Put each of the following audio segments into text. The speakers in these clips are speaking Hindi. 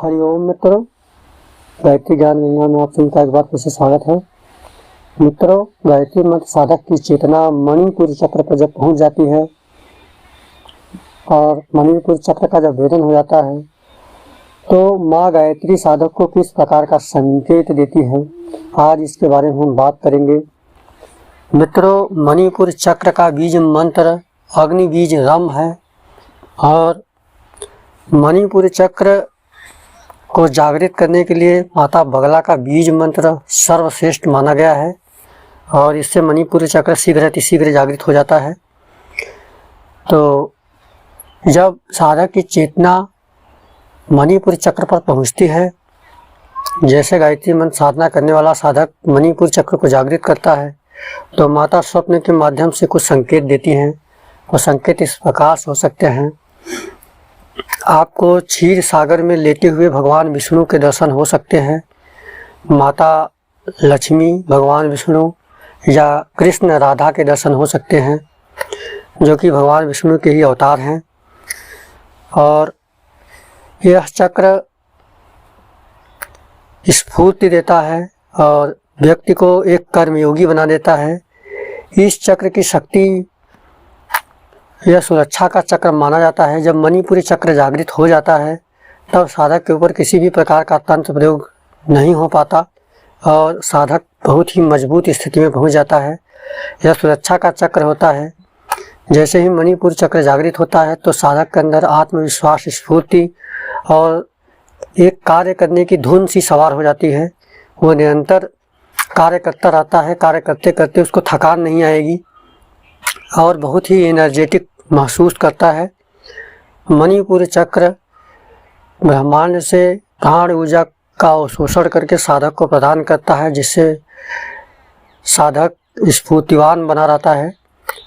हरिओम मित्रों, गायत्री ज्ञान गंगा में आप सभी का एक बार फिर से स्वागत है। मित्रों, गायत्री मंत्र साधक की चेतना मणिपुर चक्र पर जब पहुंच जाती है और मणिपुर चक्र का जब भेदन हो जाता है तो माँ गायत्री साधक को किस प्रकार का संकेत देती है, आज इसके बारे में हम बात करेंगे। मित्रों, मणिपुर चक्र का बीज मंत्र अग्नि बीज रम है और मणिपुर चक्र को जागृत करने के लिए माता बगला का बीज मंत्र सर्वश्रेष्ठ माना गया है और इससे मणिपुर चक्र शीघ्र जागृत हो जाता है। तो जब साधक की चेतना मणिपुर चक्र पर पहुंचती है, जैसे गायत्री मंत्र साधना करने वाला साधक मणिपुर चक्र को जागृत करता है तो माता स्वप्न के माध्यम से कुछ संकेत देती हैं। वो संकेत इस प्रकार हो सकते हैं। आपको क्षीर सागर में लेटे हुए भगवान विष्णु के दर्शन हो सकते हैं, माता लक्ष्मी, भगवान विष्णु या कृष्ण राधा के दर्शन हो सकते हैं, जो कि भगवान विष्णु के ही अवतार हैं। और यह चक्र स्फूर्ति देता है और व्यक्ति को एक कर्मयोगी बना देता है। इस चक्र की शक्ति यह सुरक्षा का चक्र माना जाता है। जब मणिपुरी चक्र जागृत हो जाता है तब साधक के ऊपर किसी भी प्रकार का तंत्र प्रयोग नहीं हो पाता और साधक बहुत ही मजबूत स्थिति में पहुंच जाता है। यह सुरक्षा का चक्र होता है। जैसे ही मणिपुर चक्र जागृत होता है तो साधक के अंदर आत्मविश्वास, स्फूर्ति और एक कार्य करने की धुन सी सवार हो जाती है। वो निरंतर कार्य करता रहता है, कार्य करते करते उसको थकान नहीं आएगी और बहुत ही एनर्जेटिक महसूस करता है। मणिपुर चक्र ब्रह्मांड से प्राण ऊर्जा का अवशोषण करके साधक को प्रदान करता है, जिससे साधक स्फूर्तिवान बना रहता है।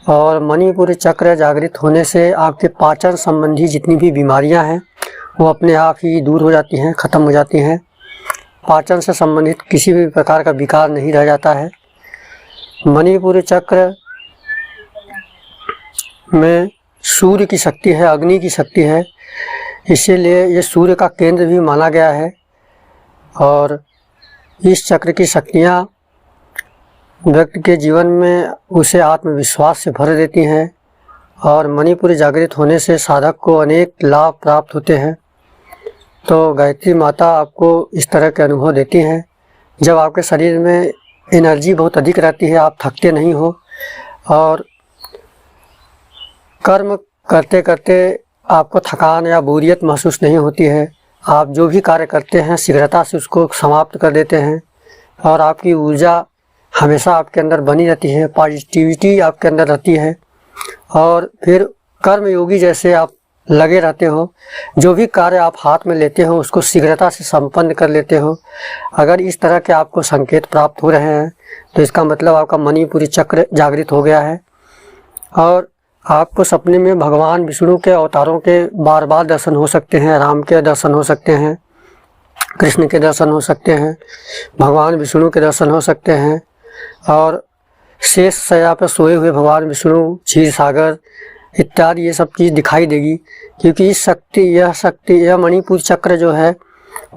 और मणिपुर चक्र जागृत होने से आपके पाचन संबंधी जितनी भी बीमारियां हैं वो अपने आप ही दूर हो जाती हैं, ख़त्म हो जाती हैं। पाचन से संबंधित किसी भी प्रकार का विकार नहीं रह जाता है। मणिपुर चक्र में सूर्य की शक्ति है, अग्नि की शक्ति है, इसीलिए ये सूर्य का केंद्र भी माना गया है। और इस चक्र की शक्तियाँ व्यक्ति के जीवन में उसे आत्मविश्वास से भर देती हैं और मणिपुर जागृत होने से साधक को अनेक लाभ प्राप्त होते हैं। तो गायत्री माता आपको इस तरह के अनुभव देती हैं। जब आपके शरीर में एनर्जी बहुत अधिक रहती है, आप थकते नहीं हो और कर्म करते करते आपको थकान या बोरियत महसूस नहीं होती है। आप जो भी कार्य करते हैं शीघ्रता से उसको समाप्त कर देते हैं और आपकी ऊर्जा हमेशा आपके अंदर बनी रहती है, पॉजिटिविटी आपके अंदर रहती है और फिर कर्मयोगी जैसे आप लगे रहते हो। जो भी कार्य आप हाथ में लेते हो उसको शीघ्रता से संपन्न कर लेते हो। अगर इस तरह के आपको संकेत प्राप्त हो रहे हैं तो इसका मतलब आपका मणिपुरी चक्र जागृत हो गया है और आपको सपने में भगवान विष्णु के अवतारों के बार बार दर्शन हो सकते हैं। राम के दर्शन हो सकते हैं, कृष्ण के दर्शन हो सकते हैं, भगवान विष्णु के दर्शन हो सकते हैं और शेष शैया पर सोए हुए भगवान विष्णु, क्षीर सागर इत्यादि ये सब चीज़ दिखाई देगी। क्योंकि यह मणिपुर चक्र जो है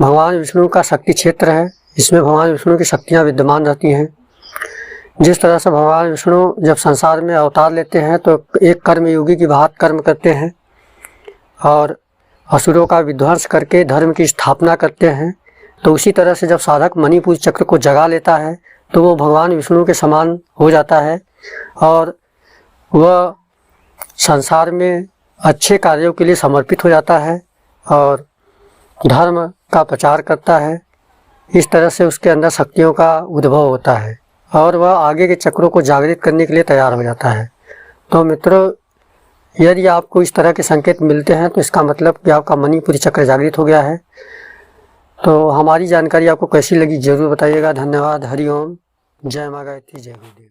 भगवान विष्णु का शक्ति क्षेत्र है। इसमें भगवान विष्णु की शक्तियाँ विद्यमान रहती हैं। जिस तरह से भगवान विष्णु जब संसार में अवतार लेते हैं तो एक कर्मयोगी की भांति कर्म करते हैं और असुरों का विध्वंस करके धर्म की स्थापना करते हैं, तो उसी तरह से जब साधक मणिपुर चक्र को जगा लेता है तो वो भगवान विष्णु के समान हो जाता है और वह संसार में अच्छे कार्यों के लिए समर्पित हो जाता है और धर्म का प्रचार करता है। इस तरह से उसके अंदर शक्तियों का उद्भव होता है और वह आगे के चक्रों को जागृत करने के लिए तैयार हो जाता है। तो मित्रों, यदि आपको इस तरह के संकेत मिलते हैं तो इसका मतलब कि आपका मणिपुरी चक्र जागृत हो गया है। तो हमारी जानकारी आपको कैसी लगी ज़रूर बताइएगा। धन्यवाद। हरिओम। जय माँ गायत्री, जय गुरुदेव।